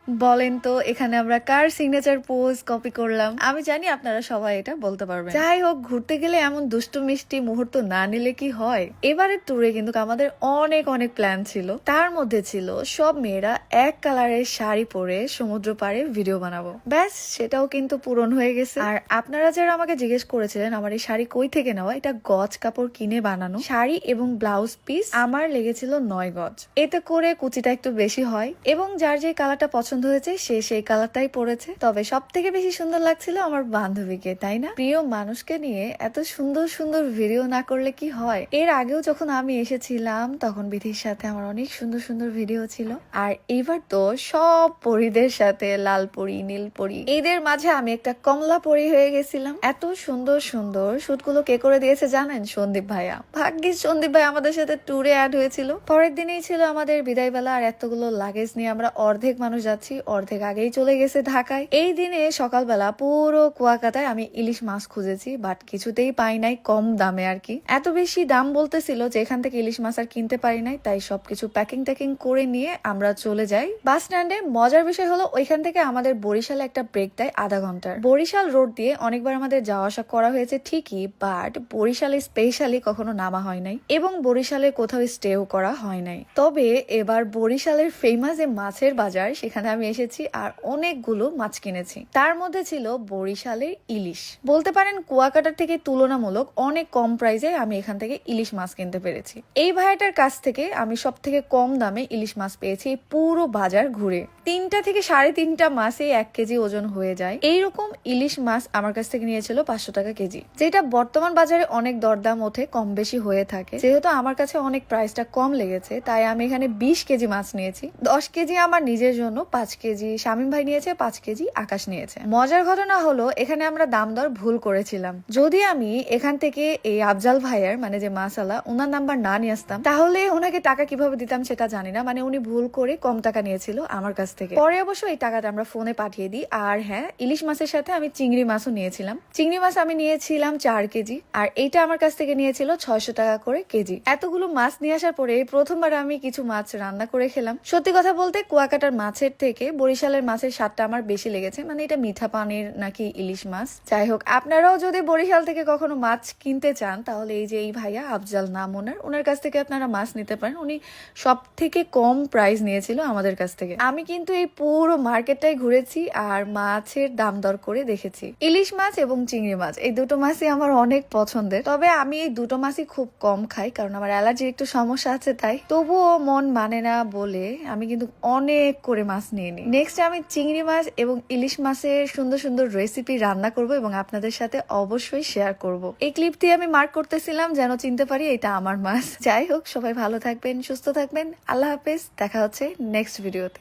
বলেন তো এখানে আমরা কার সিগনেচার পোজ কপি করলাম? আমি জানি আপনারা সবাই এটা বলতে পারবেন। যাই হোক, ঘুরতে গেলে এমন দুষ্টু মিষ্টি মুহূর্ত না নিলে কি হয়। এবারের ট্যুরে কিন্তু আমাদের অনেক অনেক প্ল্যান ছিল। তার মধ্যে ছিল সব মেয়েরা এক কালারের শাড়ি পরে সমুদ্র পাড়ে ভিডিও বানাবো। ব্যাস, সেটাও কিন্তু পূরণ হয়ে গেছে। আর আপনারা যারা আমাকে জিজ্ঞেস করেছিলেন আমার এই শাড়ি কই থেকে নেওয়া, এটা গজ কাপড় কিনে বানানো শাড়ি এবং ব্লাউজ পিস আমার লেগেছিল 9 গজ। এতে করে কুচিটা একটু বেশি হয় এবং যার যে কালারটা পছন্দ হয়েছে সে সেই কালারটাই পরেছে। তবে সব থেকে বেশি সুন্দর লাগছিল আমার বান্ধবীকে, তাই না? প্রিয় মানুষকে নিয়ে এত সুন্দর সুন্দর ভিডিও না করলে কি হয়। এর আগেও যখন আমি এসেছিলাম তখন বিধির সাথে আমার অনেক সুন্দর সুন্দর ভিডিও ছিল। আর এবার তো সব পরীদের সাথে লাল পরী, নীল পরী, এদের মাঝে আমি একটা কমলা পরী হয়ে গেছিলাম। এত সুন্দর সুন্দর শুটগুলো কে করে দিয়েছে জানেন? সন্দীপ ভাইয়া। ভাগ্যিস সন্দীপ ভাই আমাদের সাথে ট্যুরে অ্যাড হয়েছিল। পরের দিনেই ছিল আমাদের বিদায় বেলা। আর এতগুলো লাগেজ নিয়ে আমরা অর্ধেক মানুষ যাচ্ছি, অর্ধেক আগেই চলে গেছে ঢাকায়। এই দিনে সকালবেলা পুরো কুয়াকাটায় আমি ইলিশ মাছ খুঁজেছি, বাট কিছুতেই পাই নাই, কম দামে আর কি। এত বেশি দাম বলতেছিল যে এখান থেকে ইলিশ মাছ আর কিনতে পারি নাই। তাই সবকিছু প্যাকিং ট্যাকিং করে নিয়ে আমরা চলে যাই বাস স্ট্যান্ডে। মজার বিষয় হলো ওইখান থেকে আমাদের বরিশালে একটা ব্রেক দেয় আধা ঘন্টার। বরিশাল রোড দিয়ে অনেকবার আমাদের যাওয়া আসা করা হয়েছে ঠিকই, বাট বরিশালে স্পেশালি কখনো নামা হয় নাই এবং বরিশালে কোথাও স্টেও করা হয় নাই। তবে এবার বরিশালের ফেমাস যে মাছের বাজার, সেখানে আমি এসেছি আর অনেকগুলো মাছ কিনেছি। তার মধ্যে ছিল বরিশালের ইলিশ। বলতে পারেন কুয়াকাটার থেকে তুলনামূলক অনেক কম প্রাইসে আমি এখান থেকে ইলিশ মাছ কিনতে পেরেছি। এই ভাইয়াটার কাছ থেকে আমি সব থেকে কম দামে ইলিশ মাছ পেয়েছি পুরো বাজার ঘুরে। 3টা থেকে 3.5টা মাছে 1 কেজি ওজন হয়ে যায়। এইরকম ইলিশ মাছ আমার কাছ থেকে নিয়েছিল 500 টাকা কেজি, যেটা বর্তমান বাজারে অনেক দরদাম ওঠে, কম বেশি হয়ে থাকে। যেহেতু আমার কাছে অনেক প্রাইসটা কম লেগেছে তাই আমি এখানে 20 কেজি মাছ নিয়েছি। 10 কেজি আমার নিজের জন্য, 5 কেজি শামীম ভাই নিয়েছে, 5 কেজি আকাশ নিয়েছে। মজার ঘটনা হলো এখানে আমরা দাম দর ভুল করেছিলাম। যদি আমি এখান থেকে এই আফজাল ভাইয়ের মানে যে মাসালা ওনার নাম্বার না নিয়ে আসতাম তাহলে ওনাকে টাকা কিভাবে দিতাম সেটা জানি না। মানে উনি ভুল করে কম টাকা নিয়েছিল আমার কাছ থেকে। পরে অবশ্য এই টাকাটা আমরা ফোনে পাঠিয়ে দিই। আর হ্যাঁ, ইলিশ মাছের সাথে আমি চিংড়ি মাছও নিয়েছিলাম। চিংড়ি মাছ আমি নিয়েছিলাম 4 কেজি আর এইটা আমার কাছ থেকে নিয়েছিল 600 টাকা করে কেজি। এতগুলো মাছ নিয়ে আসার পরে প্রথমবার আমি কিছু মাছ রান্না করে খেলাম। সত্যি কথা বলতে কুয়াকাটার মাছের থেকে বরিশালের মাছের স্বাদটা আমার বেশি লেগেছে। মানে এটা মিঠা পানির নাকি ইলিশ মাছ। যাই হোক, আপনারাও যদি বরিশাল থেকে কখনো মাছ কিনতে চান তাহলে এই যে এই ভাইয়া আফজাল নাম ওনার কাছ থেকে আপনারা মাছ নিতে পারেন। উনি সব থেকে কম প্রাইস নিয়েছিল আমাদের কাছ থেকে। আমি কিন্তু এই পুরো মার্কেটটাই ঘুরেছি আর মাছের দাম দর করে দেখেছি। ইলিশ মাছ এবং চিংড়ি মাছ এই দুটো মাছই আমার অনেক পছন্দের। তবে আমি এই দুটো মাছই খুব কম খাই কারণ আমার অ্যালার্জির একটু সমস্যা আছে, তাই। তবুও মন মানে না বলে আমি কিন্তু অনেক করে মাছ নিয়ে নিই। নেক্সট আমি চিংড়ি মাছ এবং ইলিশ মাছের সুন্দর সুন্দর রেসিপি রান্না করব এবং আপনাদের সাথে অবশ্যই শেয়ার করব। এই ক্লিপ দিয়ে আমি মার্ক করতেছিলাম যেন চিনতে পারি এটা আমার মাছ। যাই হোক, সবাই ভালো থাকবেন, সুস্থ থাকবেন। আল্লাহ হাফেজ, দেখা হচ্ছে নেক্সট ভিডিওতে।